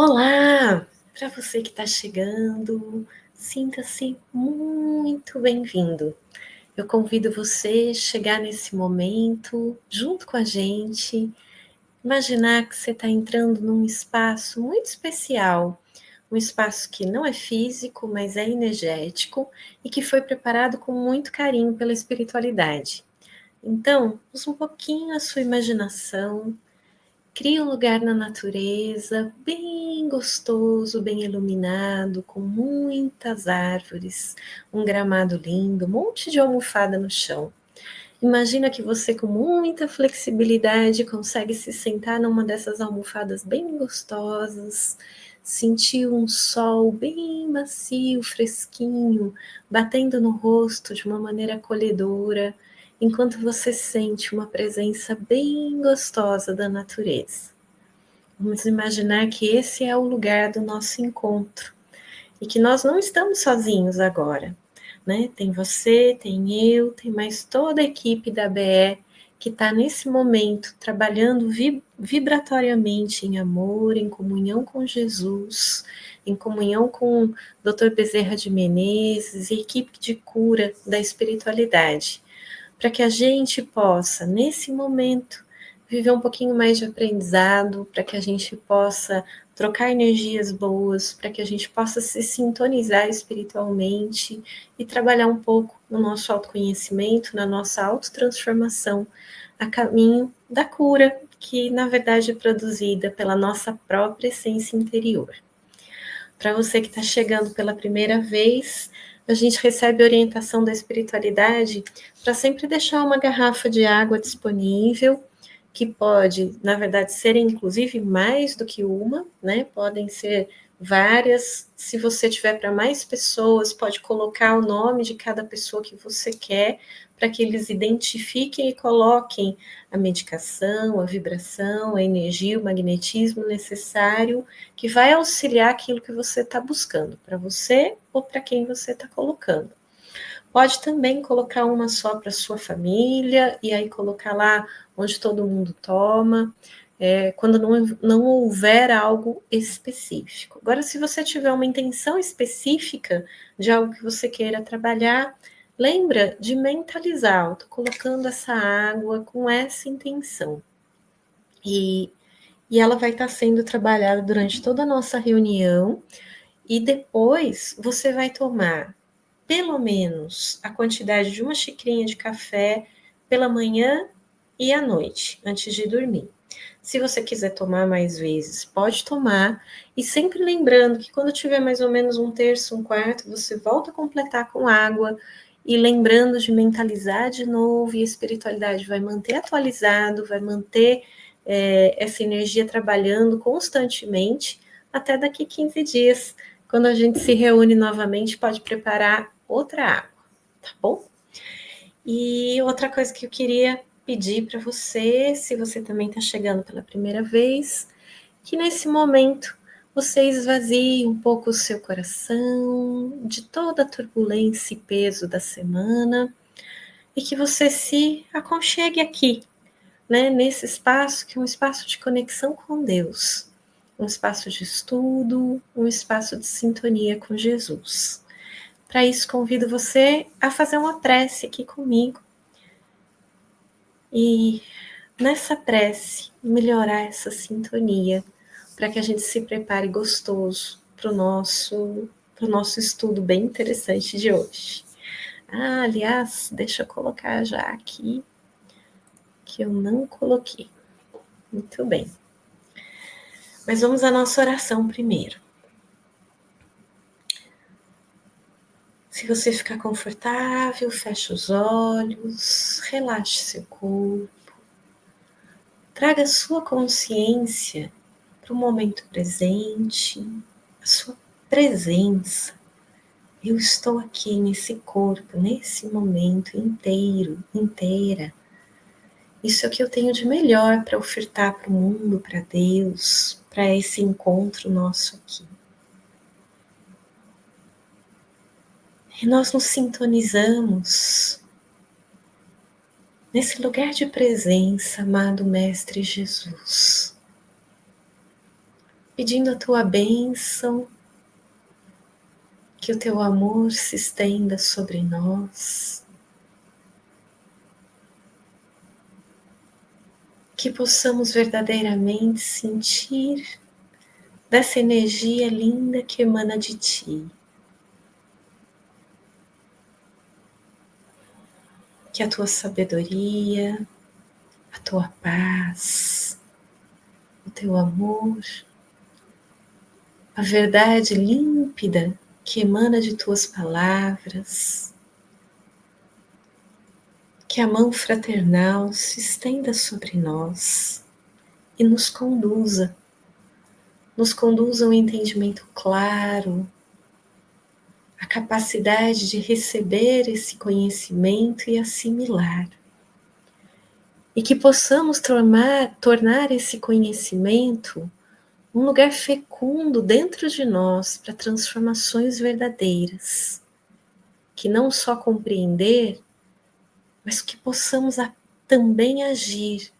Olá! Para você que está chegando, sinta-se muito bem-vindo. Eu convido você a chegar nesse momento junto com a gente, imaginar que você está entrando num espaço muito especial, um espaço que não é físico, mas é energético e que foi preparado com muito carinho pela espiritualidade. Então, use um pouquinho a sua imaginação. Cria um lugar na natureza, bem gostoso, bem iluminado, com muitas árvores, um gramado lindo, um monte de almofada no chão. Imagina que você, com muita flexibilidade, consegue se sentar numa dessas almofadas bem gostosas, sentir um sol bem macio, fresquinho, batendo no rosto de uma maneira acolhedora, enquanto você sente uma presença bem gostosa da natureza. Vamos imaginar que esse é o lugar do nosso encontro e que nós não estamos sozinhos agora, né? Tem você, tem eu, tem mais toda a equipe da BE que está nesse momento trabalhando vibratoriamente em amor, em comunhão com Jesus, em comunhão com o Dr. Bezerra de Menezes e equipe de cura da espiritualidade, para que a gente possa, nesse momento, viver um pouquinho mais de aprendizado, para que a gente possa trocar energias boas, para que a gente possa se sintonizar espiritualmente e trabalhar um pouco no nosso autoconhecimento, na nossa autotransformação, a caminho da cura, que na verdade é produzida pela nossa própria essência interior. Para você que está chegando pela primeira vez, a gente recebe orientação da espiritualidade para sempre deixar uma garrafa de água disponível, que pode, na verdade, ser inclusive mais do que uma, né? Podem ser várias. Se você tiver para mais pessoas, pode colocar o nome de cada pessoa que você quer, para que eles identifiquem e coloquem a medicação, a vibração, a energia, o magnetismo necessário, que vai auxiliar aquilo que você está buscando, para você ou para quem você está colocando. Pode também colocar uma só para sua família, e aí colocar lá onde todo mundo toma, quando não houver algo específico. Agora, se você tiver uma intenção específica de algo que você queira trabalhar, lembra de mentalizar, estou colocando essa água com essa intenção. E ela vai estar sendo trabalhada durante toda a nossa reunião, e depois você vai tomar pelo menos a quantidade de uma xicrinha de café pela manhã e à noite, antes de dormir. Se você quiser tomar mais vezes, pode tomar, e sempre lembrando que quando tiver mais ou menos um terço, um quarto, você volta a completar com água, e lembrando de mentalizar de novo, e a espiritualidade vai manter atualizado, vai manter essa energia trabalhando constantemente, até daqui 15 dias, quando a gente se reúne novamente, pode preparar outra água, tá bom? E outra coisa que eu queria pedir para você, se você também está chegando pela primeira vez, que nesse momento você esvazie um pouco o seu coração de toda a turbulência e peso da semana, e que você se aconchegue aqui, né, nesse espaço que é um espaço de conexão com Deus, um espaço de estudo, um espaço de sintonia com Jesus. Para isso, convido você a fazer uma prece aqui comigo. E nessa prece, melhorar essa sintonia, para que a gente se prepare gostoso para o nosso estudo bem interessante de hoje. Aliás, deixa eu colocar já aqui, que eu não coloquei. Muito bem. Mas vamos à nossa oração primeiro. Se você ficar confortável, feche os olhos, relaxe seu corpo. Traga a sua consciência para o momento presente, a sua presença. Eu estou aqui nesse corpo, nesse momento inteiro, inteira. Isso é o que eu tenho de melhor para ofertar para o mundo, para Deus, para esse encontro nosso aqui. E nós nos sintonizamos nesse lugar de presença, amado Mestre Jesus. pedindo a tua bênção, que o teu amor se estenda sobre nós, que possamos verdadeiramente sentir dessa energia linda que emana de ti. Que a tua sabedoria, a tua paz, o teu amor, a verdade límpida que emana de tuas palavras, que a mão fraternal se estenda sobre nós e nos conduza a um entendimento claro, a capacidade de receber esse conhecimento e assimilar. E que possamos tornar esse conhecimento um lugar fecundo dentro de nós para transformações verdadeiras, que não só compreender, mas que possamos também agir,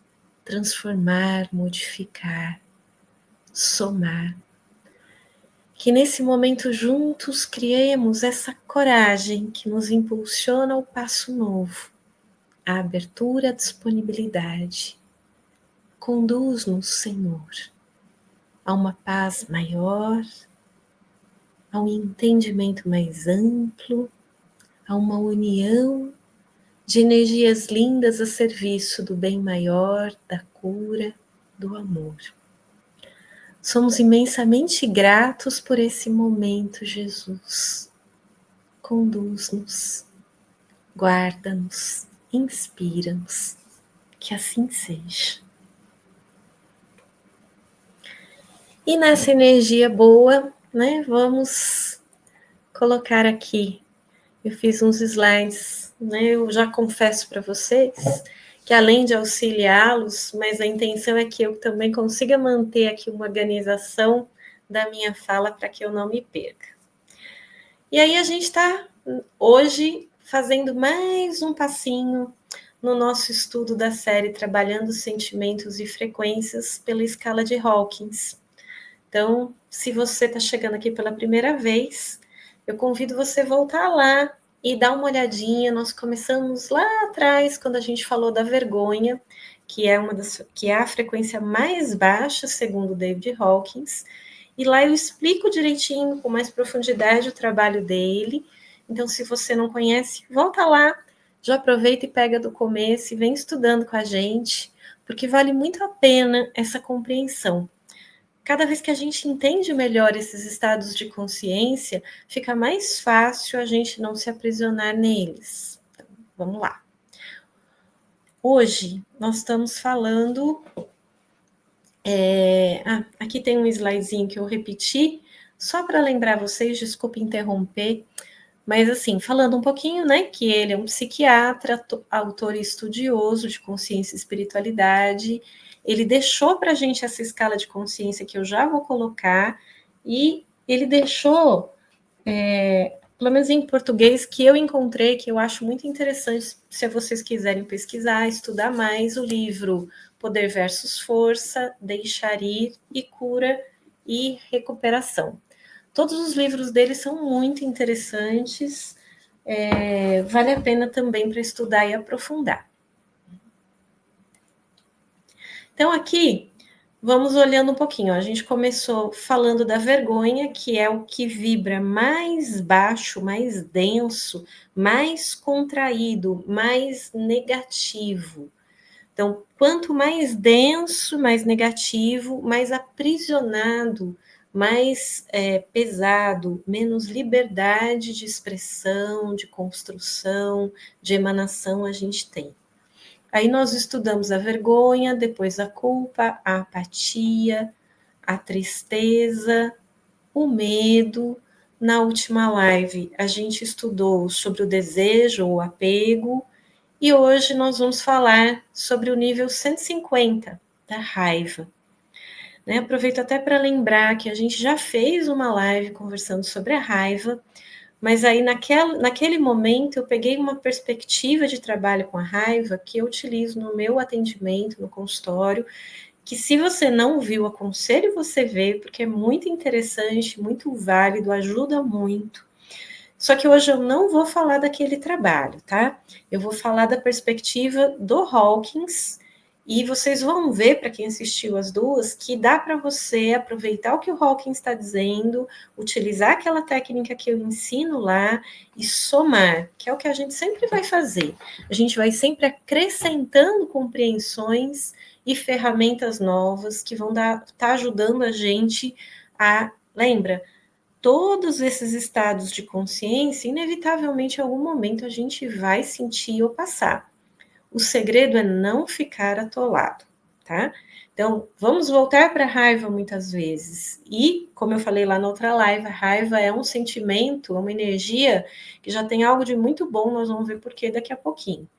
transformar, modificar, somar. Que nesse momento juntos criemos essa coragem que nos impulsiona ao passo novo, à abertura, à disponibilidade. Conduz-nos, Senhor, a uma paz maior, a um entendimento mais amplo, a uma união de energias lindas a serviço do bem maior, da cura, do amor. Somos imensamente gratos por esse momento, Jesus. Conduz-nos, guarda-nos, inspira-nos, que assim seja. E nessa energia boa, né, vamos colocar aqui. Eu fiz uns slides, né, eu já confesso para vocês que além de auxiliá-los, mas a intenção é que eu também consiga manter aqui uma organização da minha fala para que eu não me perca. E aí a gente está hoje fazendo mais um passinho no nosso estudo da série Trabalhando Sentimentos e Frequências pela escala de Hawkins. Então, se você está chegando aqui pela primeira vez, eu convido você a voltar lá e dar uma olhadinha. Nós começamos lá atrás, quando a gente falou da vergonha, que é a frequência mais baixa, segundo David Hawkins. E lá eu explico direitinho, com mais profundidade, o trabalho dele. Então, se você não conhece, volta lá, já aproveita e pega do começo e vem estudando com a gente, porque vale muito a pena essa compreensão. Cada vez que a gente entende melhor esses estados de consciência, fica mais fácil a gente não se aprisionar neles. Então, vamos lá. Hoje nós estamos falando... aqui tem um slidezinho que eu repeti, só para lembrar vocês, desculpe interromper, mas assim, falando um pouquinho, né, que ele é um psiquiatra, autor e estudioso de consciência e espiritualidade. Ele deixou para a gente essa escala de consciência que eu já vou colocar, e ele deixou, pelo menos em português, que eu encontrei, que eu acho muito interessante, se vocês quiserem pesquisar, estudar mais, o livro Poder versus Força, Deixar Ir e Cura e Recuperação. Todos os livros dele são muito interessantes, vale a pena também para estudar e aprofundar. Então, aqui, vamos olhando um pouquinho. A gente começou falando da vergonha, que é o que vibra mais baixo, mais denso, mais contraído, mais negativo. Então, quanto mais denso, mais negativo, mais aprisionado, mais pesado, menos liberdade de expressão, de construção, de emanação a gente tem. Aí nós estudamos a vergonha, depois a culpa, a apatia, a tristeza, o medo. Na última live, a gente estudou sobre o desejo, o apego, e hoje nós vamos falar sobre o nível 150 da raiva. Né? Aproveito até para lembrar que a gente já fez uma live conversando sobre a raiva, mas aí naquele momento eu peguei uma perspectiva de trabalho com a raiva que eu utilizo no meu atendimento, no consultório, que se você não viu, aconselho você ver, porque é muito interessante, muito válido, ajuda muito. Só que hoje eu não vou falar daquele trabalho, tá? Eu vou falar da perspectiva do Hawkins, e vocês vão ver, para quem assistiu as duas, que dá para você aproveitar o que o Hawkins está dizendo, utilizar aquela técnica que eu ensino lá e somar, que é o que a gente sempre vai fazer. A gente vai sempre acrescentando compreensões e ferramentas novas que vão tá ajudando a gente a, lembra, todos esses estados de consciência, inevitavelmente, em algum momento, a gente vai sentir ou passar. O segredo é não ficar atolado, tá? Então, vamos voltar para a raiva muitas vezes. E, como eu falei lá na outra live, a raiva é um sentimento, é uma energia que já tem algo de muito bom, nós vamos ver por quê daqui a pouquinho.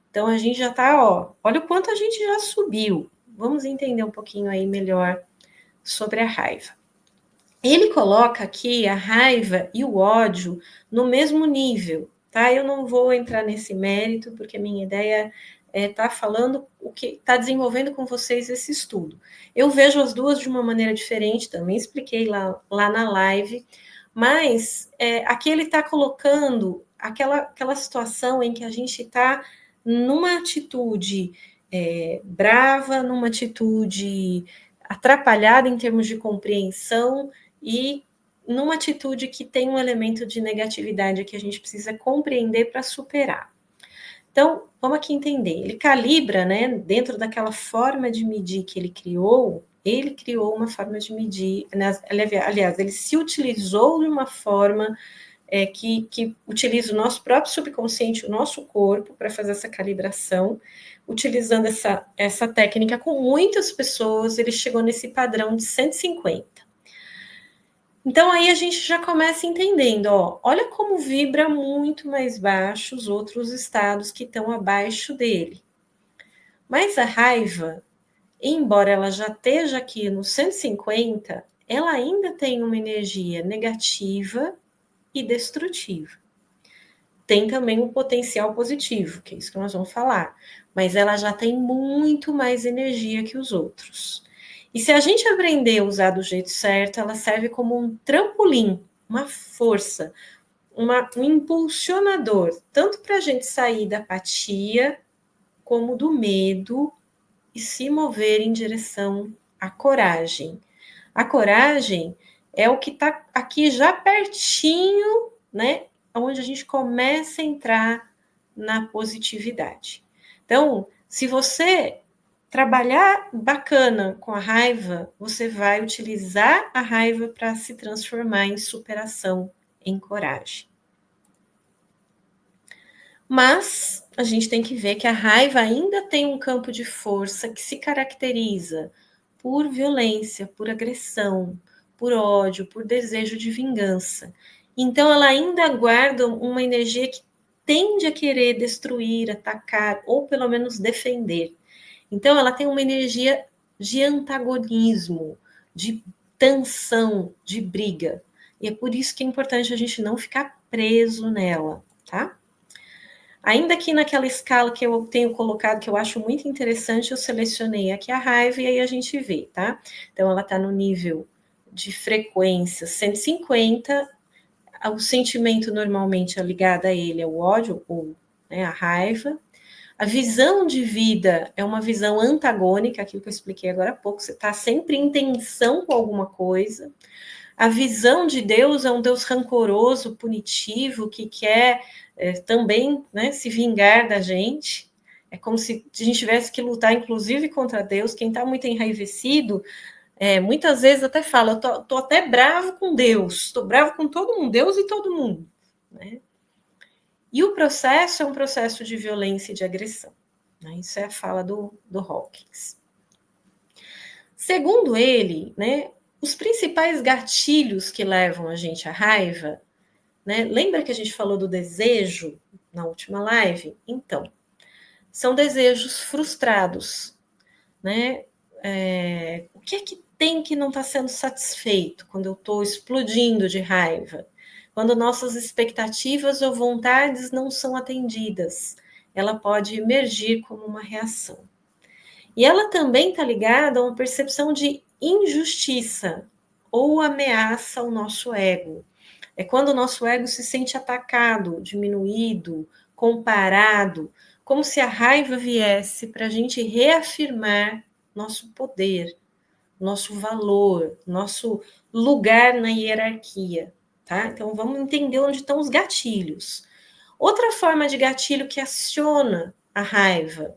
Então, a gente já tá, olha o quanto a gente já subiu. Vamos entender um pouquinho aí melhor sobre a raiva. Ele coloca aqui a raiva e o ódio no mesmo nível, tá? Eu não vou entrar nesse mérito, porque a minha ideia é estar falando o que está desenvolvendo com vocês esse estudo. Eu vejo as duas de uma maneira diferente, também expliquei lá na live, mas aqui ele está colocando aquela situação em que a gente está numa atitude brava, numa atitude atrapalhada em termos de compreensão, e numa atitude que tem um elemento de negatividade que a gente precisa compreender para superar. Então, vamos aqui entender. Ele calibra, né, dentro daquela forma de medir que ele criou uma forma de medir, aliás, ele se utilizou de uma forma que utiliza o nosso próprio subconsciente, o nosso corpo, para fazer essa calibração. Utilizando essa técnica com muitas pessoas, ele chegou nesse padrão de 150. Então, aí a gente já começa entendendo, olha como vibra muito mais baixo os outros estados que estão abaixo dele. Mas a raiva, embora ela já esteja aqui no 150, ela ainda tem uma energia negativa e destrutiva. Tem também um potencial positivo, que é isso que nós vamos falar, mas ela já tem muito mais energia que os outros. E se a gente aprender a usar do jeito certo, ela serve como um trampolim, uma força, um impulsionador, tanto para a gente sair da apatia, como do medo, e se mover em direção à coragem. A coragem é o que está aqui já pertinho, né? Onde a gente começa a entrar na positividade. Então, se você trabalhar bacana com a raiva, você vai utilizar a raiva para se transformar em superação, em coragem. Mas a gente tem que ver que a raiva ainda tem um campo de força que se caracteriza por violência, por agressão, por ódio, por desejo de vingança. Então, ela ainda guarda uma energia que tende a querer destruir, atacar, ou pelo menos defender. Então, ela tem uma energia de antagonismo, de tensão, de briga. E é por isso que é importante a gente não ficar preso nela, tá? Ainda aqui naquela escala que eu tenho colocado, que eu acho muito interessante, eu selecionei aqui a raiva e aí a gente vê, tá? Então, ela está no nível de frequência 150, o sentimento normalmente ligado a ele é o ódio ou a raiva. A visão de vida é uma visão antagônica, aquilo que eu expliquei agora há pouco, você está sempre em tensão com alguma coisa. A visão de Deus é um Deus rancoroso, punitivo, que quer também se vingar da gente. É como se a gente tivesse que lutar, inclusive, contra Deus. Quem está muito enraivecido, muitas vezes até fala, eu tô até bravo com Deus, estou bravo com todo mundo, Deus e todo mundo. Né? E o processo é um processo de violência e de agressão. Né? Isso é a fala do Hawkins. Segundo ele, né, os principais gatilhos que levam a gente à raiva, né, lembra que a gente falou do desejo na última live? Então, são desejos frustrados. Né? O que é que tem que não está sendo satisfeito quando eu estou explodindo de raiva? Quando nossas expectativas ou vontades não são atendidas, ela pode emergir como uma reação. E ela também está ligada a uma percepção de injustiça ou ameaça ao nosso ego. É quando o nosso ego se sente atacado, diminuído, comparado, como se a raiva viesse para a gente reafirmar nosso poder, nosso valor, nosso lugar na hierarquia, tá? Então vamos entender onde estão os gatilhos. Outra forma de gatilho que aciona a raiva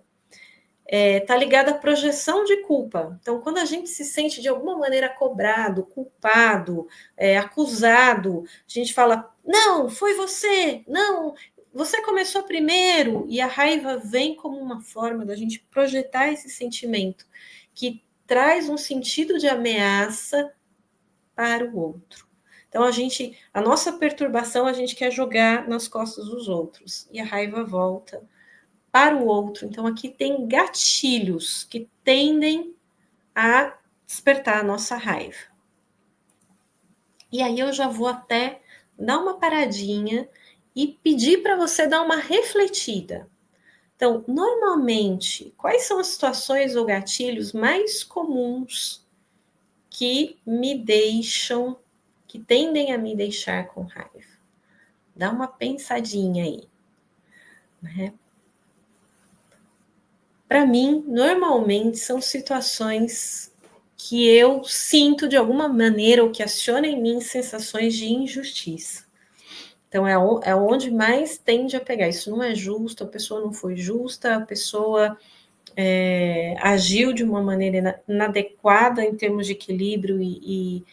está ligada à projeção de culpa. Então, quando a gente se sente de alguma maneira cobrado, culpado, acusado, a gente fala: não, foi você, não, você começou primeiro, e a raiva vem como uma forma da gente projetar esse sentimento que traz um sentido de ameaça para o outro. Então, a nossa perturbação a gente quer jogar nas costas dos outros, e a raiva volta para o outro. Então, aqui tem gatilhos que tendem a despertar a nossa raiva. E aí eu já vou até dar uma paradinha e pedir para você dar uma refletida. Então, normalmente, quais são as situações ou gatilhos mais comuns que me deixam, que tendem a me deixar com raiva? Dá uma pensadinha aí, né? Para mim, normalmente são situações que eu sinto de alguma maneira ou que acionam em mim sensações de injustiça. Então, é onde mais tende a pegar. Isso não é justo, a pessoa não foi justa, a pessoa agiu de uma maneira inadequada em termos de equilíbrio e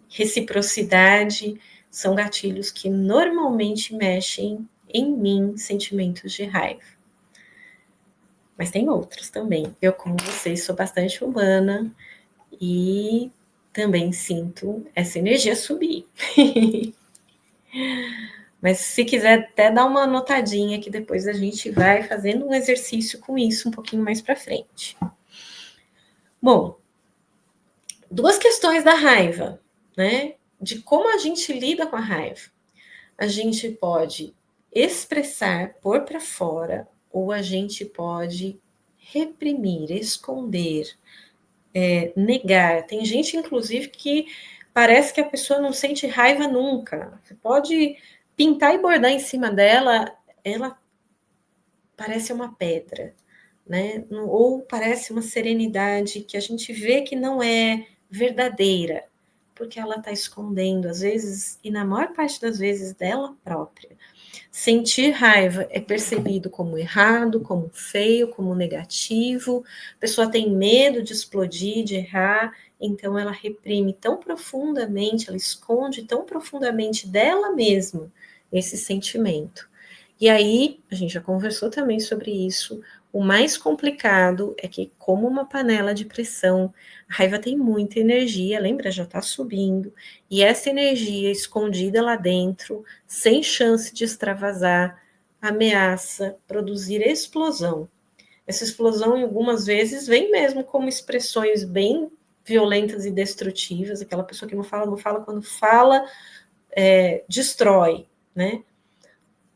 reciprocidade. São gatilhos que normalmente mexem em mim sentimentos de raiva. Mas tem outros também. Eu, como vocês, sou bastante humana e também sinto essa energia subir. Mas se quiser até dar uma anotadinha que depois a gente vai fazendo um exercício com isso um pouquinho mais para frente. Bom, duas questões da raiva, né? De como a gente lida com a raiva. A gente pode expressar, pôr para fora, ou a gente pode reprimir, esconder, negar. Tem gente, inclusive, que parece que a pessoa não sente raiva nunca. Você pode pintar e bordar em cima dela, ela parece uma pedra, né? Ou parece uma serenidade que a gente vê que não é verdadeira, porque ela está escondendo, às vezes, e na maior parte das vezes, dela própria. Sentir raiva é percebido como errado, como feio, como negativo. A pessoa tem medo de explodir, de errar, então ela reprime tão profundamente, ela esconde tão profundamente dela mesma esse sentimento. E aí, a gente já conversou também sobre isso. O mais complicado é que, como uma panela de pressão, a raiva tem muita energia, lembra? Já está subindo. E essa energia escondida lá dentro, sem chance de extravasar, ameaça produzir explosão. Essa explosão, algumas vezes, vem mesmo como expressões bem violentas e destrutivas. Aquela pessoa que não fala, quando fala, destrói, né?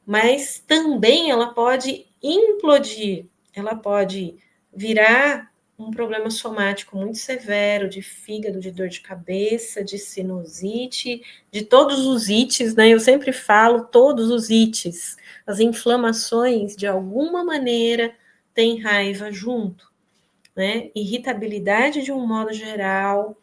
Mas também ela pode implodir, ela pode virar um problema somático muito severo, de fígado, de dor de cabeça, de sinusite, de todos os ites, né? Eu sempre falo todos os ites. As inflamações, de alguma maneira, têm raiva junto, né? Irritabilidade de um modo geral,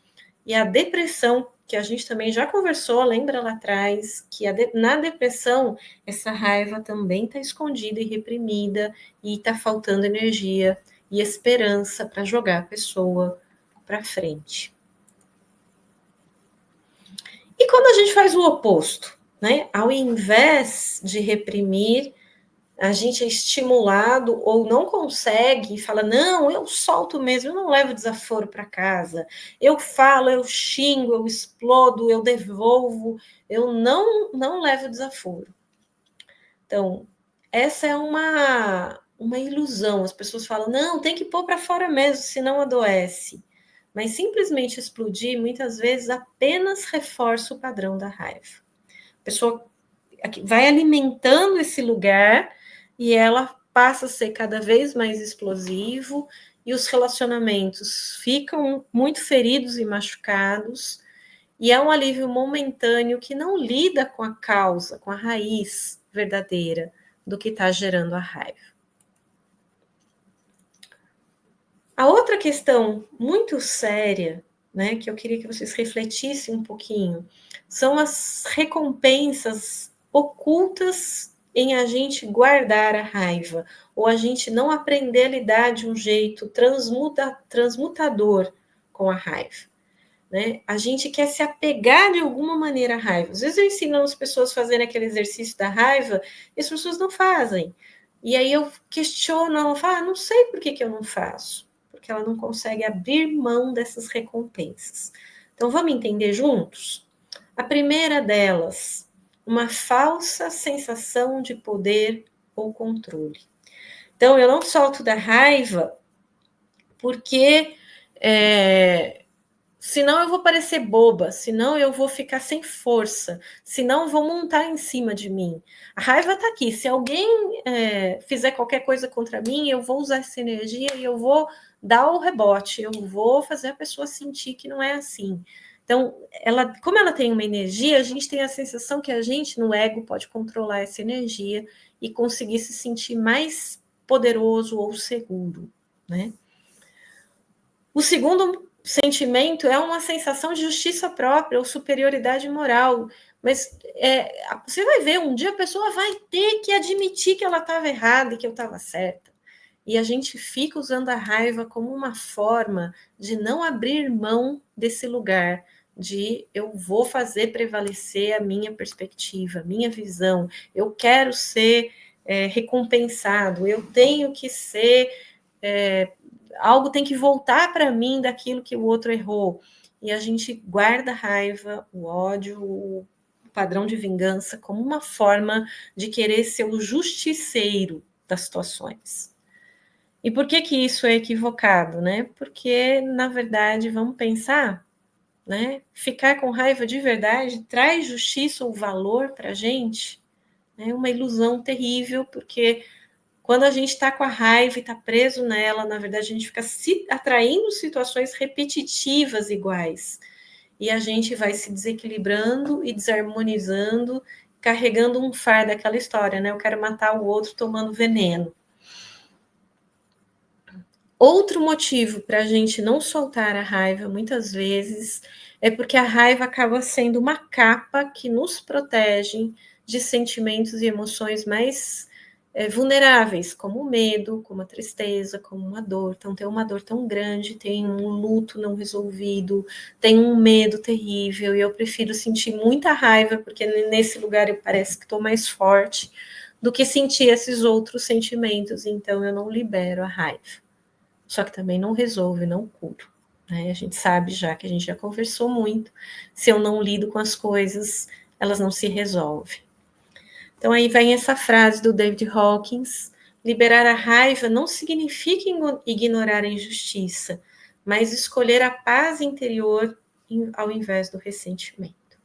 e a depressão, que a gente também já conversou, lembra lá atrás, que na depressão, essa raiva também está escondida e reprimida, e está faltando energia e esperança para jogar a pessoa para frente. E quando a gente faz o oposto, né? Ao invés de reprimir, a gente é estimulado ou não consegue e fala, não, eu solto mesmo, eu não levo desaforo para casa, eu falo, eu xingo, eu explodo, eu devolvo, eu não levo desaforo. Então, essa é uma ilusão, as pessoas falam, não, tem que pôr para fora mesmo, senão adoece. Mas simplesmente explodir, muitas vezes, apenas reforça o padrão da raiva. A pessoa vai alimentando esse lugar e ela passa a ser cada vez mais explosivo e os relacionamentos ficam muito feridos e machucados, e é um alívio momentâneo que não lida com a causa, com a raiz verdadeira do que está gerando a raiva. A outra questão muito séria, né, que eu queria que vocês refletissem um pouquinho, são as recompensas ocultas em a gente guardar a raiva, ou a gente não aprender a lidar de um jeito transmutador com a raiva. Né? A gente quer se apegar de alguma maneira à raiva. Às vezes eu ensino as pessoas a fazerem aquele exercício da raiva e as pessoas não fazem. E aí eu questiono, ela fala, não sei por que eu não faço. Porque ela não consegue abrir mão dessas recompensas. Então vamos entender juntos? A primeira delas, uma falsa sensação de poder ou controle. Então eu não solto da raiva porque senão eu vou parecer boba, senão eu vou ficar sem força, senão vão montar em cima de mim. A raiva está aqui. Se alguém fizer qualquer coisa contra mim, eu vou usar essa energia e eu vou dar o rebote, eu vou fazer a pessoa sentir que não é assim. Então, como ela tem uma energia, a gente tem a sensação que a gente, no ego, pode controlar essa energia e conseguir se sentir mais poderoso ou seguro, né? O segundo sentimento é uma sensação de justiça própria ou superioridade moral. Mas você vai ver, um dia a pessoa vai ter que admitir que ela estava errada e que eu estava certa. E a gente fica usando a raiva como uma forma de não abrir mão desse lugar, de eu vou fazer prevalecer a minha perspectiva, a minha visão, eu quero ser recompensado, eu tenho que ser... algo tem que voltar para mim daquilo que o outro errou. E a gente guarda a raiva, o ódio, o padrão de vingança como uma forma de querer ser o justiceiro das situações. E por que isso é equivocado, né? Porque, na verdade, vamos pensar, né? Ficar com raiva de verdade traz justiça ou valor para a gente? É uma ilusão terrível, porque quando a gente está com a raiva e está preso nela, na verdade, a gente fica atraindo situações repetitivas iguais. E a gente vai se desequilibrando e desarmonizando, carregando um fardo daquela história, né? Eu quero matar o outro tomando veneno. Outro motivo para a gente não soltar a raiva, muitas vezes, é porque a raiva acaba sendo uma capa que nos protege de sentimentos e emoções mais vulneráveis, como o medo, como a tristeza, como uma dor. Então, tem uma dor tão grande, tem um luto não resolvido, tem um medo terrível, e eu prefiro sentir muita raiva, porque nesse lugar eu parece que estou mais forte, do que sentir esses outros sentimentos, então eu não libero a raiva. Só que também não resolve, não curo. Né? A gente sabe já que a gente já conversou muito, se eu não lido com as coisas, elas não se resolvem. Então aí vem essa frase do David Hawkins: liberar a raiva não significa ignorar a injustiça, mas escolher a paz interior ao invés do ressentimento.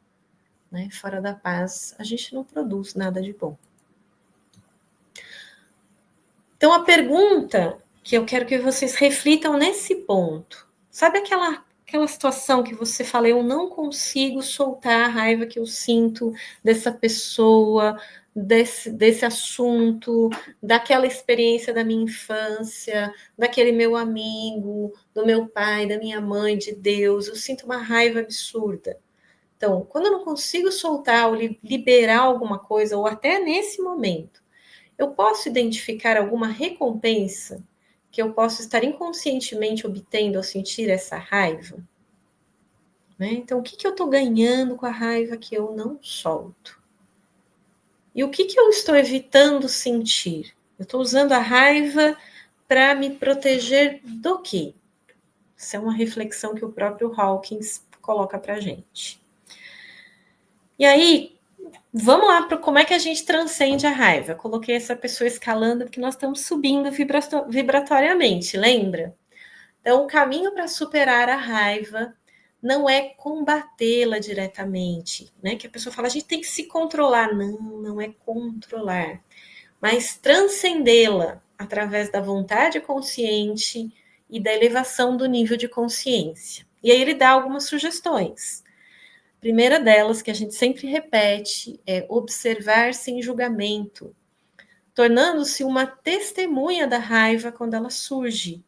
Né? Fora da paz, a gente não produz nada de bom. Então a pergunta que eu quero que vocês reflitam nesse ponto, sabe aquela situação que você fala, eu não consigo soltar a raiva que eu sinto dessa pessoa, desse assunto, daquela experiência da minha infância, daquele meu amigo, do meu pai, da minha mãe, de Deus, eu sinto uma raiva absurda. Então, quando eu não consigo soltar ou liberar alguma coisa, ou até nesse momento, eu posso identificar alguma recompensa que eu posso estar inconscientemente obtendo ao sentir essa raiva? Né? Então, o que eu estou ganhando com a raiva que eu não solto? E o que eu estou evitando sentir? Eu estou usando a raiva para me proteger do quê? Essa é uma reflexão que o próprio Hawkins coloca para a gente. E aí, vamos lá para como é que a gente transcende a raiva. Eu coloquei essa pessoa escalando porque nós estamos subindo vibratoriamente, lembra? Então, o caminho para superar a raiva não é combatê-la diretamente, né? Que a pessoa fala, a gente tem que se controlar. Não, não é controlar, mas transcendê-la através da vontade consciente e da elevação do nível de consciência. E aí ele dá algumas sugestões. A primeira delas, que a gente sempre repete, é observar sem julgamento, tornando-se uma testemunha da raiva quando ela surge.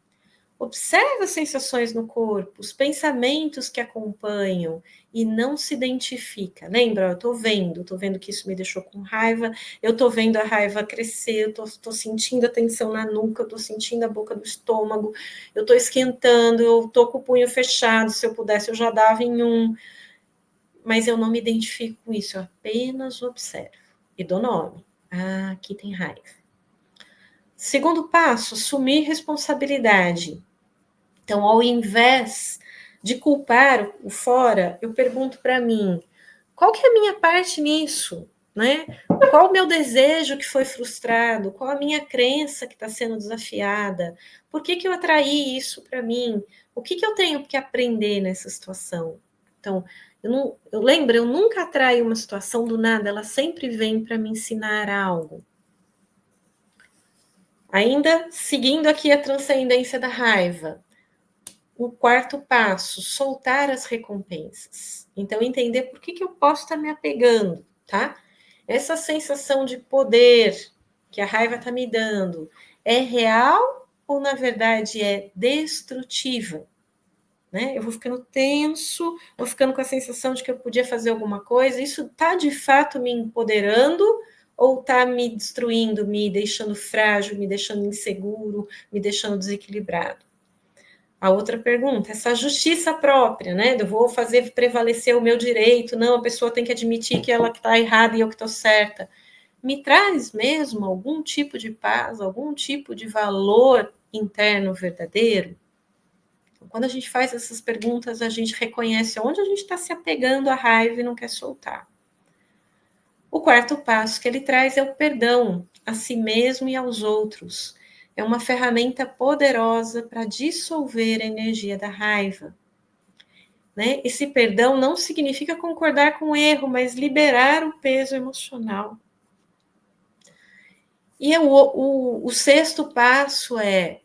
Observe as sensações no corpo, os pensamentos que acompanham e não se identifica. Lembra? Eu estou vendo que isso me deixou com raiva, eu estou vendo a raiva crescer, eu estou sentindo a tensão na nuca, eu estou sentindo a boca do estômago, eu estou esquentando, eu estou com o punho fechado, se eu pudesse eu já dava em um, mas eu não me identifico com isso, eu apenas observo e dou nome. Ah, aqui tem raiva. Segundo passo, assumir responsabilidade. Então, ao invés de culpar o fora, eu pergunto para mim, qual que é a minha parte nisso? Né? Qual o meu desejo que foi frustrado? Qual a minha crença que está sendo desafiada? Por que eu atraí isso para mim? O que eu tenho que aprender nessa situação? Então, eu lembro, eu nunca atraio uma situação do nada, ela sempre vem para me ensinar algo. Ainda seguindo aqui a transcendência da raiva, o quarto passo, soltar as recompensas. Então, entender por que eu posso estar me apegando, tá? Essa sensação de poder que a raiva está me dando é real ou, na verdade, é destrutiva? Né? Eu vou ficando tenso, vou ficando com a sensação de que eu podia fazer alguma coisa. Isso está, de fato, me empoderando ou está me destruindo, me deixando frágil, me deixando inseguro, me deixando desequilibrado? A outra pergunta, essa justiça própria, né? Eu vou fazer prevalecer o meu direito, não, a pessoa tem que admitir que ela está errada e eu que estou certa. Me traz mesmo algum tipo de paz, algum tipo de valor interno verdadeiro? Então, quando a gente faz essas perguntas, a gente reconhece onde a gente está se apegando à raiva e não quer soltar. O quarto passo que ele traz é o perdão a si mesmo e aos outros. É uma ferramenta poderosa para dissolver a energia da raiva. Né? Esse perdão não significa concordar com o erro, mas liberar o peso emocional. E o sexto passo é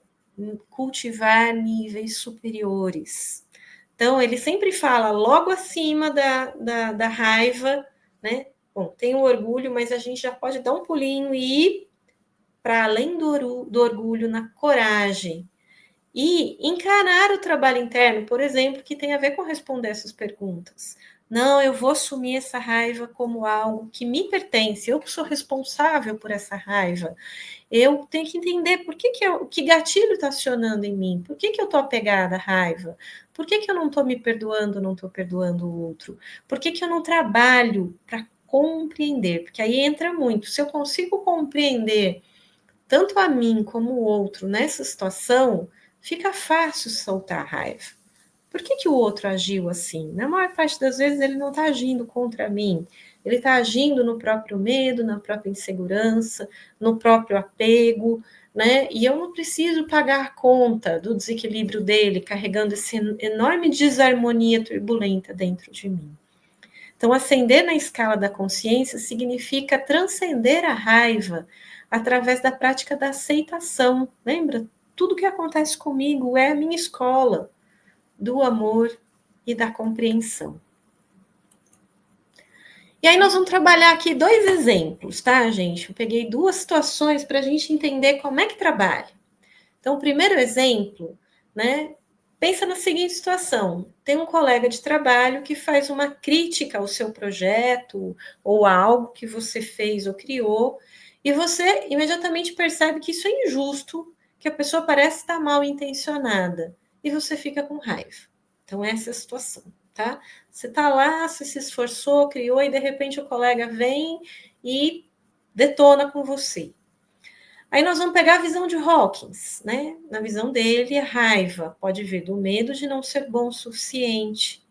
cultivar níveis superiores. Então, ele sempre fala logo acima da raiva, né? Bom, tem o orgulho, mas a gente já pode dar um pulinho e ir para além do orgulho na coragem. E encarar o trabalho interno, por exemplo, que tem a ver com responder essas perguntas. Não, eu vou assumir essa raiva como algo que me pertence, eu que sou responsável por essa raiva. Eu tenho que entender por que gatilho está acionando em mim, por que eu estou apegada à raiva, por que eu não estou me perdoando, não estou perdoando o outro, por que eu não trabalho para compreender, porque aí entra muito. Se eu consigo compreender tanto a mim como o outro nessa situação, fica fácil soltar a raiva. Por que o outro agiu assim? Na maior parte das vezes ele não está agindo contra mim, ele está agindo no próprio medo, na própria insegurança, no próprio apego, né? E eu não preciso pagar a conta do desequilíbrio dele, carregando essa enorme desarmonia turbulenta dentro de mim. Então, ascender na escala da consciência significa transcender a raiva através da prática da aceitação. Lembra? Tudo que acontece comigo é a minha escola do amor e da compreensão. E aí nós vamos trabalhar aqui 2 exemplos, tá, gente? Eu peguei 2 situações para a gente entender como é que trabalha. Então, o primeiro exemplo, né? Pensa na seguinte situação: tem um colega de trabalho que faz uma crítica ao seu projeto ou a algo que você fez ou criou, e você imediatamente percebe que isso é injusto, que a pessoa parece estar mal intencionada, e você fica com raiva. Então, essa é a situação, tá? Você está lá, você se esforçou, criou, e de repente o colega vem e detona com você. Aí nós vamos pegar a visão de Hawkins, né? Na visão dele, a raiva pode vir do medo de não ser bom o suficiente,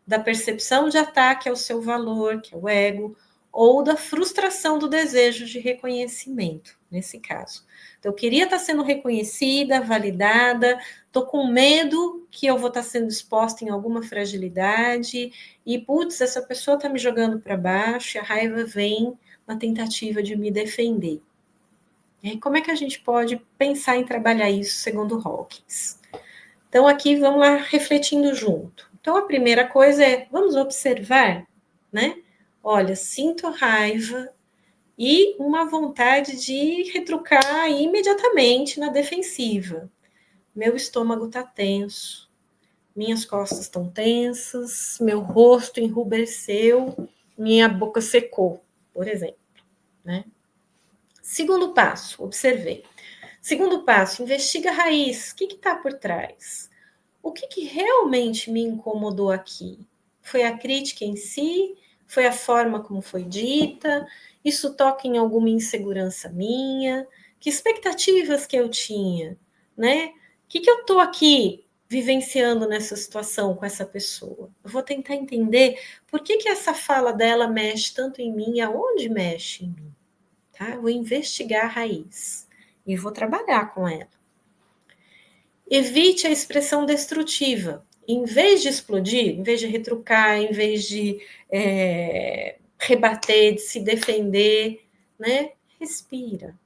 da percepção de ataque ao seu valor, que é o ego, ou da frustração do desejo de reconhecimento, nesse caso. Então, eu queria estar sendo reconhecida, validada, estou com medo que eu vou estar sendo exposta em alguma fragilidade, e, putz, essa pessoa está me jogando para baixo, e a raiva vem na tentativa de me defender. E como é que a gente pode pensar em trabalhar isso segundo Hawkins? Então, aqui vamos lá refletindo junto. Então, a primeira coisa é, vamos observar, né? Olha, sinto raiva e uma vontade de retrucar imediatamente na defensiva. Meu estômago está tenso, minhas costas estão tensas, meu rosto enrubesceu, minha boca secou, por exemplo, né? Segundo passo, observei. Segundo passo, investiga a raiz. O que está por trás? O que realmente me incomodou aqui? Foi a crítica em si? Foi a forma como foi dita? Isso toca em alguma insegurança minha? Que expectativas que eu tinha? Né? O que eu estou aqui vivenciando nessa situação com essa pessoa? Eu vou tentar entender por que essa fala dela mexe tanto em mim, aonde mexe em mim. Tá? Eu vou investigar a raiz e vou trabalhar com ela. Evite a expressão destrutiva. Em vez de explodir, em vez de retrucar, em vez de rebater, de se defender, né? Respira,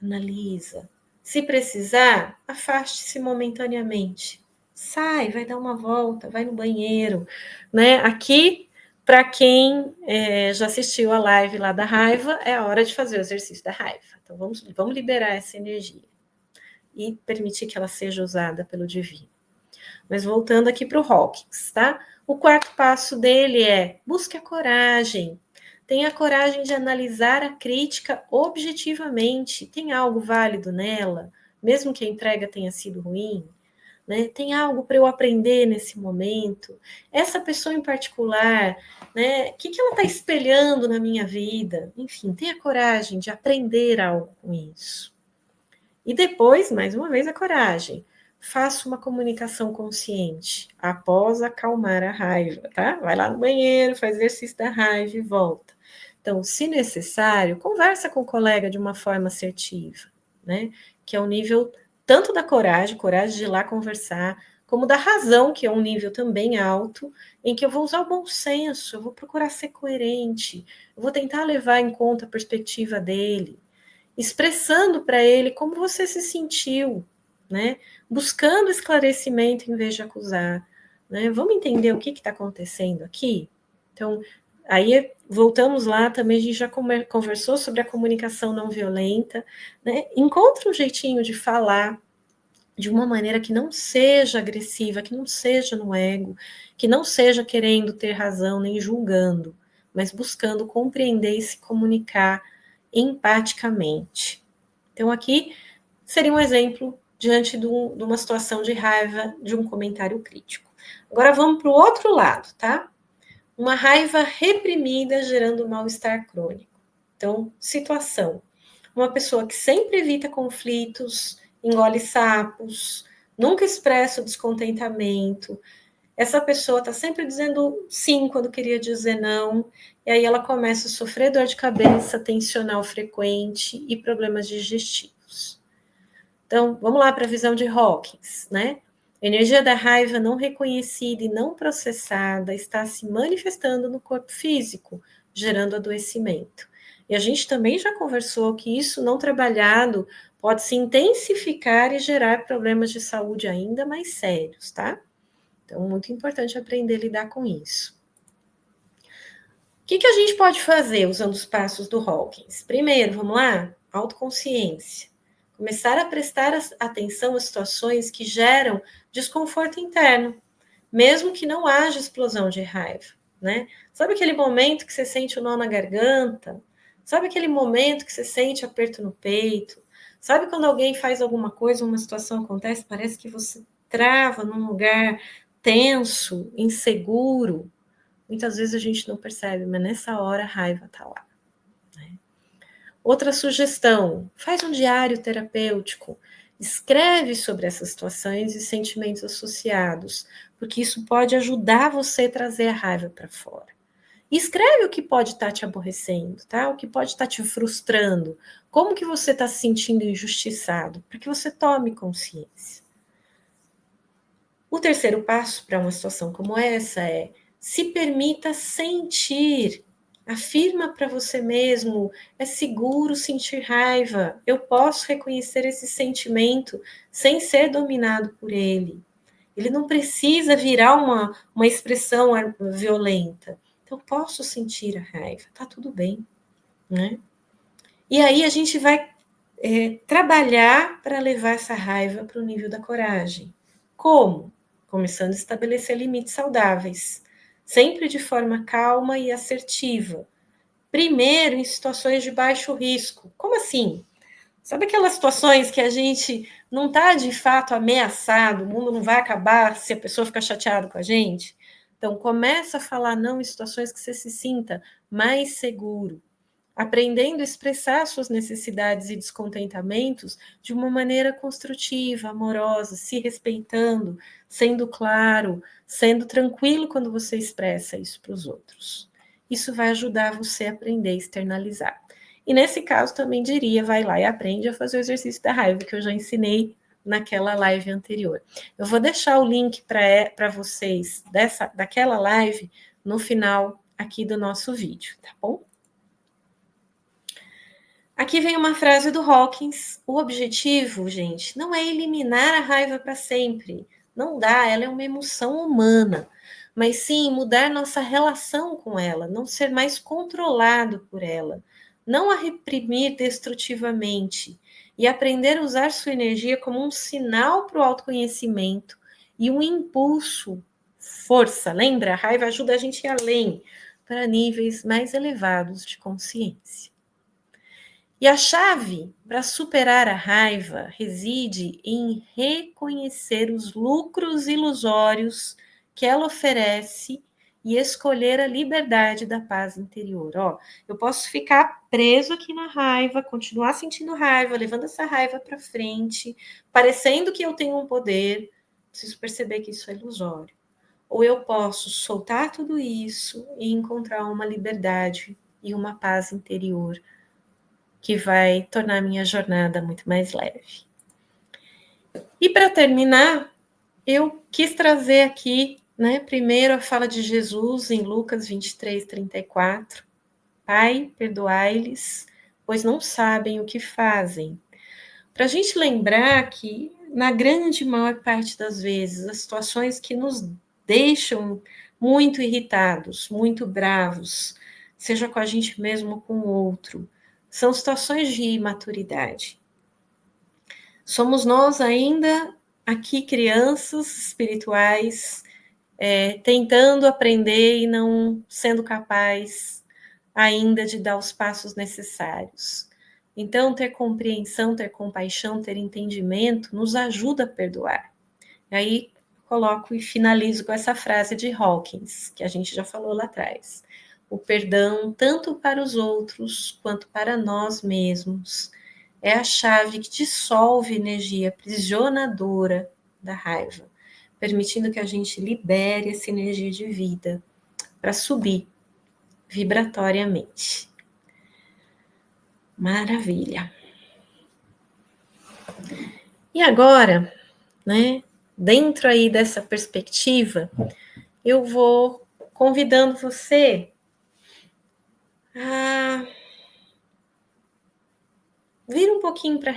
analisa. Se precisar, afaste-se momentaneamente. Sai, vai dar uma volta, vai no banheiro, né? Aqui, para quem já assistiu a live lá da raiva, é a hora de fazer o exercício da raiva. Então, vamos liberar essa energia e permitir que ela seja usada pelo divino. Mas voltando aqui para o Hawkins, tá? O quarto passo dele é busque a coragem. Tenha a coragem de analisar a crítica objetivamente. Tem algo válido nela, mesmo que a entrega tenha sido ruim? Né? Tem algo para eu aprender nesse momento? Essa pessoa em particular, né? O que ela está espelhando na minha vida? Enfim, tenha coragem de aprender algo com isso. E depois, mais uma vez, a coragem. Faça uma comunicação consciente após acalmar a raiva, tá? Vai lá no banheiro, faz exercício da raiva e volta. Então, se necessário, conversa com o colega de uma forma assertiva, né? Que é o nível tanto da coragem de ir lá conversar, como da razão, que é um nível também alto, em que eu vou usar o bom senso, eu vou procurar ser coerente, eu vou tentar levar em conta a perspectiva dele, expressando para ele como você se sentiu, né? Buscando esclarecimento em vez de acusar, né? Vamos entender o que está acontecendo aqui? Então, aí voltamos lá, também a gente já conversou sobre a comunicação não violenta, né? Encontre um jeitinho de falar de uma maneira que não seja agressiva, que não seja no ego, que não seja querendo ter razão nem julgando, mas buscando compreender e se comunicar empaticamente. Então, aqui seria um exemplo diante de uma situação de raiva, de um comentário crítico. Agora vamos para o outro lado, tá? Uma raiva reprimida gerando mal-estar crônico. Então, situação. Uma pessoa que sempre evita conflitos, engole sapos, nunca expressa o descontentamento. Essa pessoa está sempre dizendo sim quando queria dizer não, e aí ela começa a sofrer dor de cabeça, tensional frequente e problemas digestivos. Então, vamos lá para a visão de Hawkins, né? A energia da raiva não reconhecida e não processada está se manifestando no corpo físico, gerando adoecimento. E a gente também já conversou que isso não trabalhado pode se intensificar e gerar problemas de saúde ainda mais sérios, tá? Então, muito importante aprender a lidar com isso. O que a gente pode fazer usando os passos do Hawkins? Primeiro, vamos lá? Autoconsciência. Começar a prestar atenção às situações que geram desconforto interno, mesmo que não haja explosão de raiva, né? Sabe aquele momento que você sente o nó na garganta? Sabe aquele momento que você sente aperto no peito? Sabe quando alguém faz alguma coisa, uma situação acontece, parece que você trava num lugar tenso, inseguro? Muitas vezes a gente não percebe, mas nessa hora a raiva está lá. Né? Outra sugestão, faz um diário terapêutico. Escreve sobre essas situações e sentimentos associados, porque isso pode ajudar você a trazer a raiva para fora. E escreve o que pode estar te aborrecendo, tá? O que pode estar te frustrando. Como que você está se sentindo injustiçado, para que você tome consciência. O terceiro passo para uma situação como essa é se permita sentir. Afirma para você mesmo, é seguro sentir raiva. Eu posso reconhecer esse sentimento sem ser dominado por ele. Ele não precisa virar uma expressão violenta. Então, posso sentir a raiva, tá tudo bem, né? E aí a gente vai trabalhar para levar essa raiva para o nível da coragem. Como? Começando a estabelecer limites saudáveis, sempre de forma calma e assertiva. Primeiro, em situações de baixo risco. Como assim? Sabe aquelas situações que a gente não está de fato ameaçado, o mundo não vai acabar se a pessoa ficar chateada com a gente? Então, começa a falar não em situações que você se sinta mais seguro, aprendendo a expressar suas necessidades e descontentamentos de uma maneira construtiva, amorosa, se respeitando, sendo claro, sendo tranquilo quando você expressa isso para os outros. Isso vai ajudar você a aprender a externalizar. E nesse caso também diria, vai lá e aprende a fazer o exercício da raiva, que eu já ensinei naquela live anterior. Eu vou deixar o link para vocês daquela live no final aqui do nosso vídeo, tá bom? Aqui vem uma frase do Hawkins. O objetivo, gente, não é eliminar a raiva para sempre. Não dá, ela é uma emoção humana. Mas sim mudar nossa relação com ela, não ser mais controlado por ela, não a reprimir destrutivamente e aprender a usar sua energia como um sinal para o autoconhecimento e um impulso, força. Lembra? A raiva ajuda a gente a ir além, para níveis mais elevados de consciência. E a chave para superar a raiva reside em reconhecer os lucros ilusórios que ela oferece e escolher a liberdade da paz interior. Ó, eu posso ficar preso aqui na raiva, continuar sentindo raiva, levando essa raiva para frente, parecendo que eu tenho um poder, preciso perceber que isso é ilusório. Ou eu posso soltar tudo isso e encontrar uma liberdade e uma paz interior que vai tornar a minha jornada muito mais leve. E para terminar, eu quis trazer aqui, né, primeiro a fala de Jesus em Lucas 23, 34. Pai, perdoai-lhes, pois não sabem o que fazem. Para a gente lembrar que, na grande maior parte das vezes, as situações que nos deixam muito irritados, muito bravos, seja com a gente mesmo ou com o outro, são situações de imaturidade. Somos nós ainda aqui crianças espirituais, tentando aprender e não sendo capaz ainda de dar os passos necessários. Então, ter compreensão, ter compaixão, ter entendimento nos ajuda a perdoar. E aí, coloco e finalizo com essa frase de Hawkins, que a gente já falou lá atrás. O perdão, tanto para os outros quanto para nós mesmos, é a chave que dissolve a energia aprisionadora da raiva, permitindo que a gente libere essa energia de vida para subir vibratoriamente. Maravilha. E agora, né, dentro aí dessa perspectiva, eu vou convidando você a vir um pouquinho para a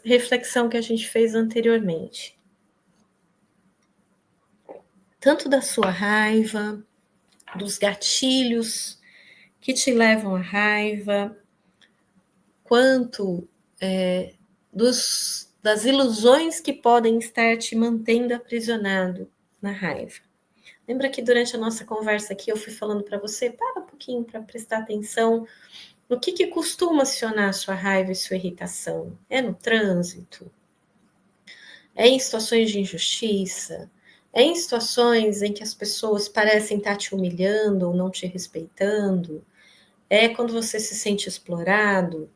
reflexão que a gente fez anteriormente. Tanto da sua raiva, dos gatilhos que te levam à raiva, quanto das ilusões que podem estar te mantendo aprisionado na raiva. Lembra que durante a nossa conversa aqui eu fui falando para você, para um pouquinho para prestar atenção no que costuma acionar sua raiva e sua irritação? É no trânsito? É em situações de injustiça? É em situações em que as pessoas parecem estar te humilhando ou não te respeitando? É quando você se sente explorado?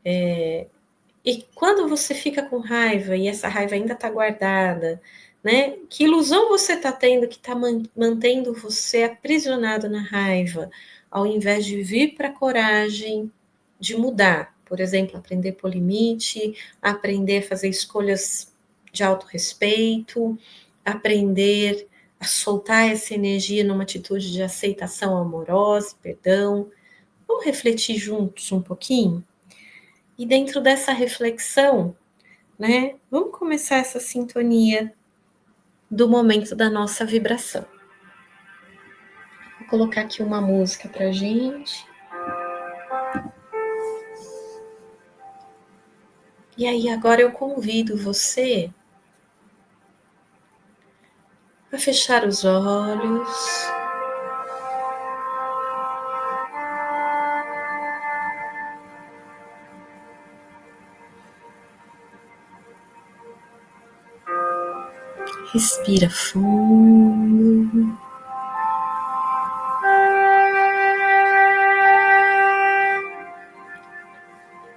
E quando você fica com raiva e essa raiva ainda está guardada, né? Que ilusão você está tendo que está mantendo você aprisionado na raiva, ao invés de vir para a coragem de mudar? Por exemplo, aprender por limite, aprender a fazer escolhas de autorrespeito, aprender a soltar essa energia numa atitude de aceitação amorosa, perdão. Vamos refletir juntos um pouquinho? E dentro dessa reflexão, né, vamos começar essa sintonia do momento da nossa vibração. Vou colocar aqui uma música pra gente. E aí agora eu convido você a fechar os olhos. Respira fundo.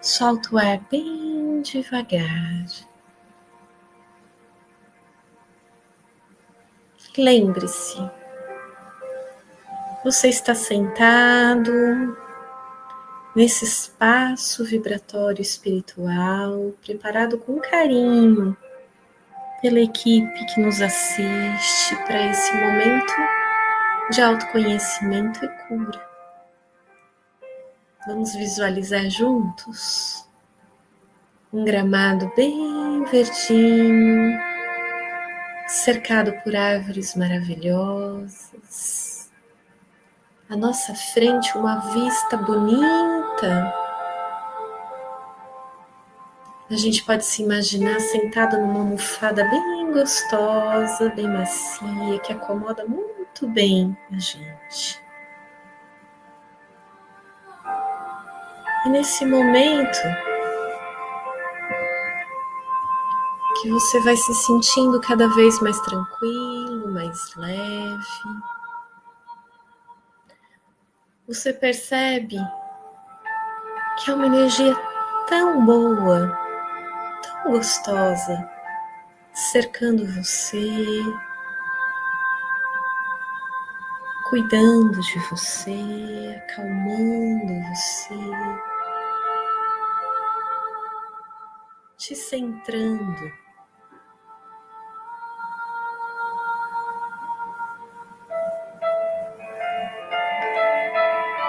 Solta o ar bem devagar. Lembre-se, você está sentado nesse espaço vibratório espiritual, preparado com carinho pela equipe que nos assiste para esse momento de autoconhecimento e cura. Vamos visualizar juntos um gramado bem verdinho, cercado por árvores maravilhosas. À nossa frente, uma vista bonita. A gente pode se imaginar sentado numa almofada bem gostosa, bem macia, que acomoda muito bem a gente. E nesse momento que você vai se sentindo cada vez mais tranquilo, mais leve, você percebe que é uma energia tão boa, tão gostosa, cercando você, cuidando de você, acalmando você, te centrando.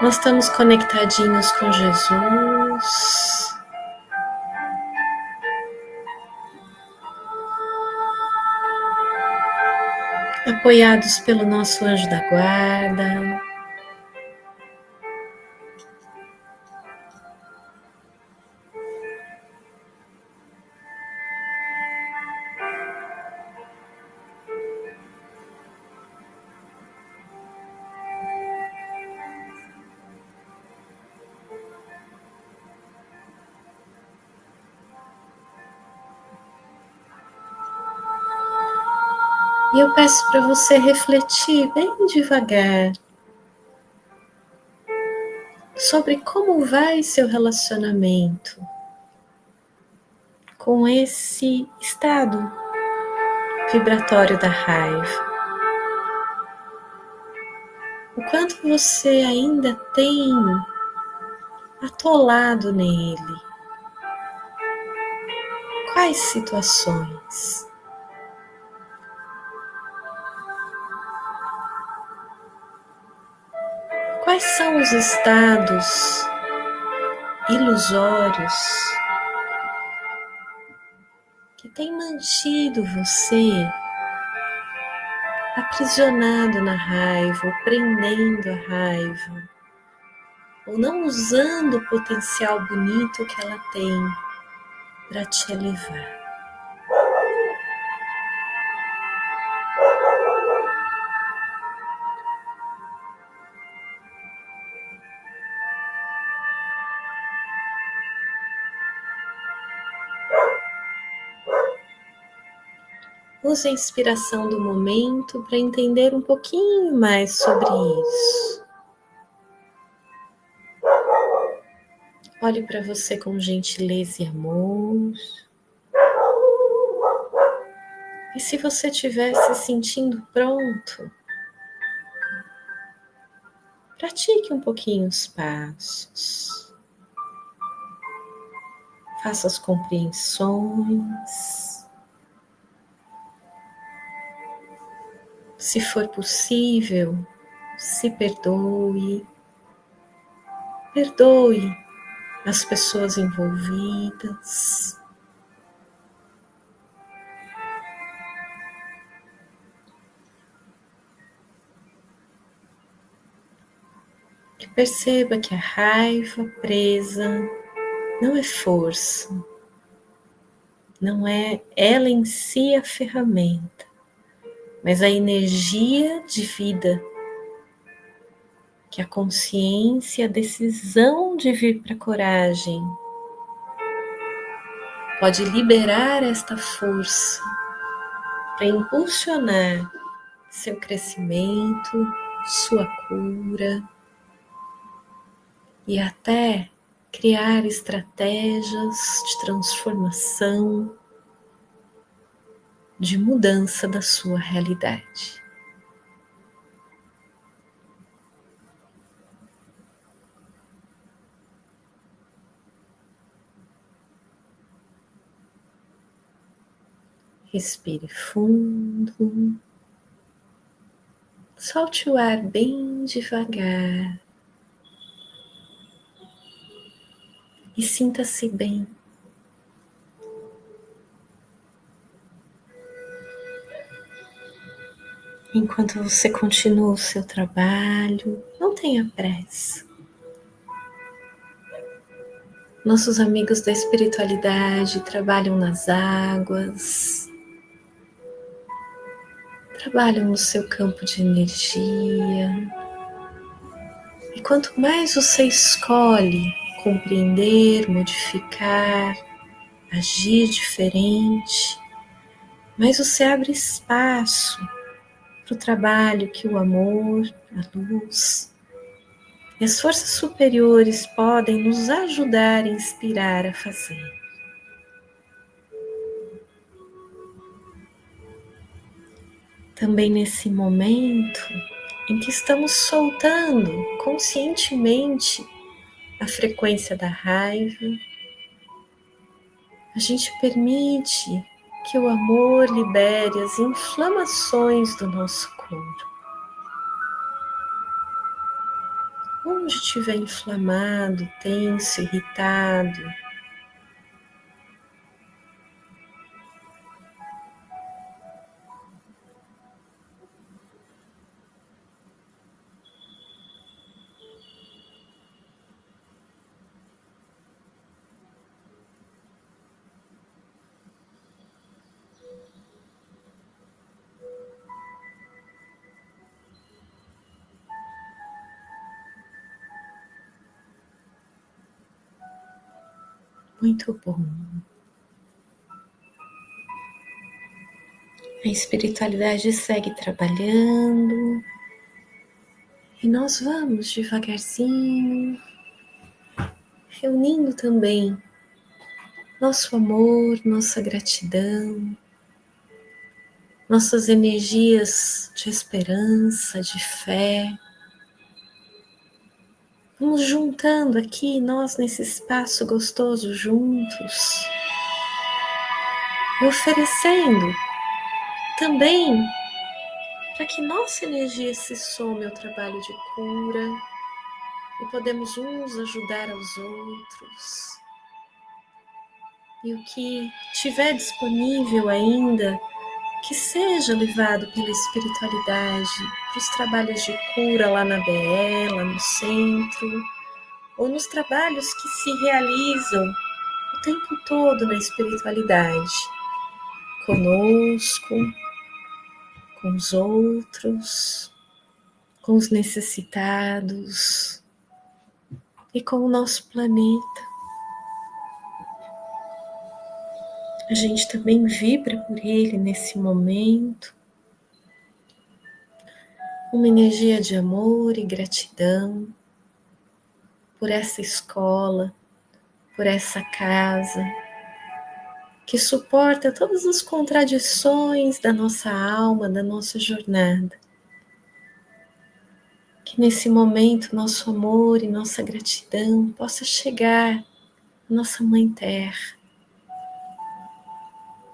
Nós estamos conectadinhos com Jesus. Apoiados pelo nosso anjo da guarda. E eu peço para você refletir bem devagar sobre como vai seu relacionamento com esse estado vibratório da raiva. O quanto você ainda tem atolado nele. Quais situações? Quais são os estados ilusórios que têm mantido você aprisionado na raiva, ou prendendo a raiva, ou não usando o potencial bonito que ela tem para te elevar? Use a inspiração do momento para entender um pouquinho mais sobre isso. Olhe para você com gentileza e amor. E se você estiver se sentindo pronto, pratique um pouquinho os passos. Faça as compreensões. Se for possível, se perdoe. Perdoe as pessoas envolvidas. E perceba que a raiva presa não é força, não é ela em si a ferramenta, mas a energia de vida que a consciência, a decisão de vir para a coragem pode liberar esta força para impulsionar seu crescimento, sua cura e até criar estratégias de transformação, de mudança da sua realidade. Respire fundo, solte o ar bem devagar e sinta-se bem. Enquanto você continua o seu trabalho, não tenha pressa. Nossos amigos da espiritualidade trabalham nas águas, trabalham no seu campo de energia. E quanto mais você escolhe compreender, modificar, agir diferente, mais você abre espaço para o trabalho que o amor, a luz e as forças superiores podem nos ajudar e inspirar a fazer. Também nesse momento em que estamos soltando conscientemente a frequência da raiva, a gente permite que o amor libere as inflamações do nosso corpo. Onde estiver inflamado, tenso, irritado, muito bom. A espiritualidade segue trabalhando e nós vamos devagarzinho, reunindo também nosso amor, nossa gratidão, nossas energias de esperança, de fé. Vamos juntando aqui, nós nesse espaço gostoso juntos, e oferecendo também para que nossa energia se some ao trabalho de cura e podemos uns ajudar aos outros. E o que tiver disponível ainda, que seja levado pela espiritualidade para os trabalhos de cura lá na BE, lá no centro, ou nos trabalhos que se realizam o tempo todo na espiritualidade, conosco, com os outros, com os necessitados e com o nosso planeta. A gente também vibra por ele nesse momento, uma energia de amor e gratidão por essa escola, por essa casa, que suporta todas as contradições da nossa alma, da nossa jornada. Que nesse momento nosso amor e nossa gratidão possa chegar à nossa Mãe Terra,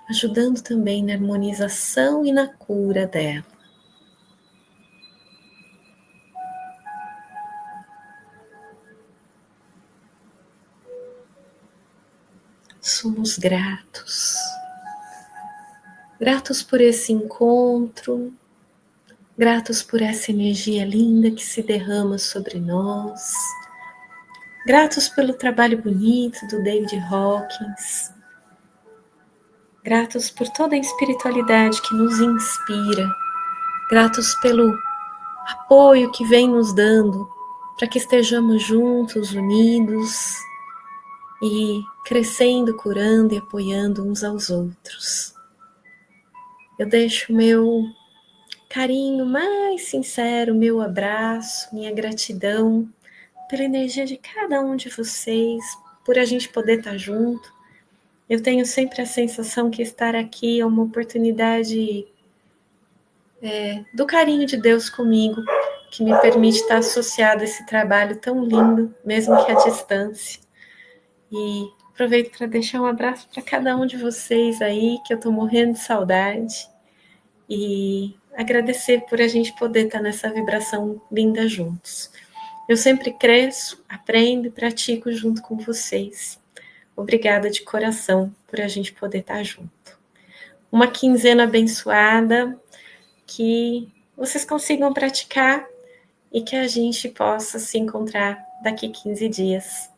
ajudando também na harmonização e na cura dela. Somos gratos por esse encontro, Gratos por essa energia linda que se derrama sobre nós. Gratos pelo trabalho bonito do David Hawkins. Gratos por toda a espiritualidade que nos inspira. Gratos pelo apoio que vem nos dando para que estejamos juntos, unidos e crescendo, curando e apoiando uns aos outros. Eu deixo meu carinho mais sincero, meu abraço, minha gratidão pela energia de cada um de vocês, por a gente poder estar junto. Eu tenho sempre a sensação que estar aqui é uma oportunidade do carinho de Deus comigo, que me permite estar associado a esse trabalho tão lindo, mesmo que à distância. E aproveito para deixar um abraço para cada um de vocês aí, que eu estou morrendo de saudade. E agradecer por a gente poder estar nessa vibração linda juntos. Eu sempre cresço, aprendo e pratico junto com vocês. Obrigada de coração por a gente poder estar junto. Uma quinzena abençoada, que vocês consigam praticar e que a gente possa se encontrar daqui 15 dias.